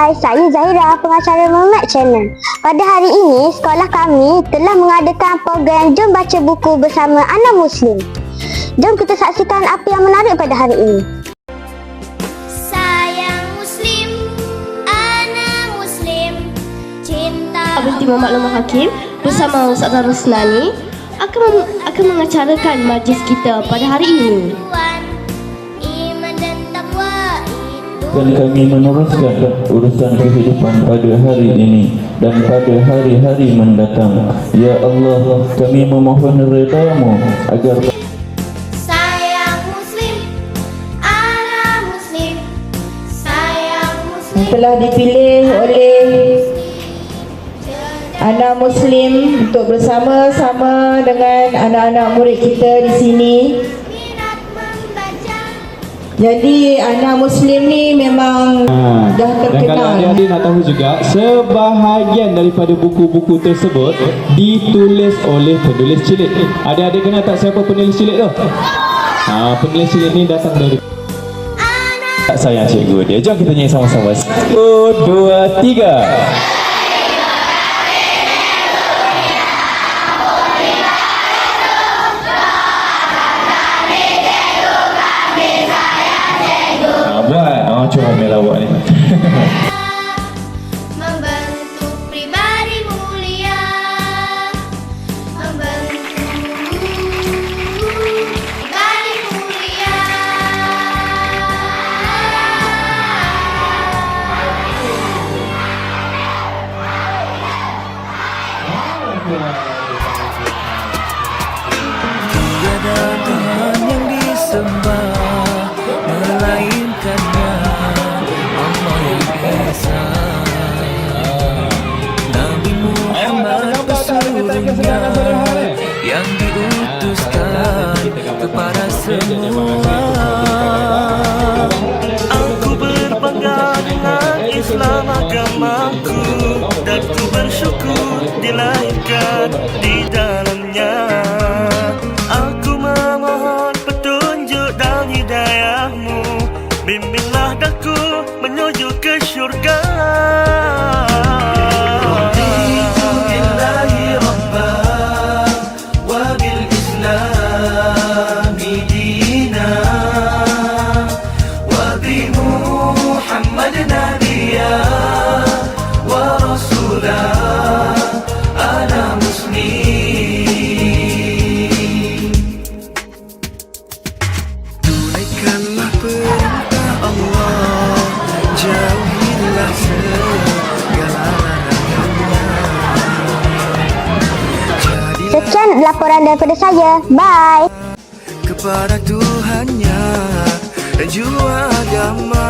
Hai, saya Zahira, pengacara Mermaid Channel. Pada hari ini, sekolah kami telah mengadakan program Jom Baca Buku bersama anak Muslim. Jom kita saksikan apa yang menarik pada hari ini. Sayang Muslim, anak Muslim, cinta. Binti Muhammad Lumah Hakim bersama Ustazah Rusnani akan mengacarakan majlis kita pada hari ini. Dan kami meneruskan urusan kehidupan pada hari ini dan pada hari-hari mendatang. Ya Allah, kami memohon redha-Mu agar Sayang Muslim, anak Muslim, sayang Muslim. Telah dipilih oleh anak Muslim untuk bersama-sama dengan anak-anak murid kita di sini. Jadi anak Muslim ni memang dah terkenal. Dan kalau adik-adik nak tahu juga, sebahagian daripada buku-buku tersebut ditulis oleh penulis cilik. Adik-adik kenal tak siapa penulis cilik tu? Penulis cilik ni datang dari tak sayang cikgu dia. Jom kita nyanyi sama-sama. 1, 2, 3. Cuma melawak ni. Membentuk pribadi mulia, membentuk pribadi mulia. Tiada Tuhan yang disembah melainkannya Allah yang Esa. Nabi Muhammad Rasulnya yang diutuskan kepada semua. Aku berbangga dengan Islam agamaku dan ku bersyukur dilahirkan di dalamnya. Aku memohon petunjuk dan hidayah-Mu, bimbinglah daku menuju ke syurga. Raditu billahi rabbah wa bil islami dina wa bi Muhammad nabiyya wa rasulah ana muslim. Tunaikanlah perintah Allah, jauhilah segala larangannya. Sekian laporan daripada saya. Bye. Kepada Tuhannya dan jua agama.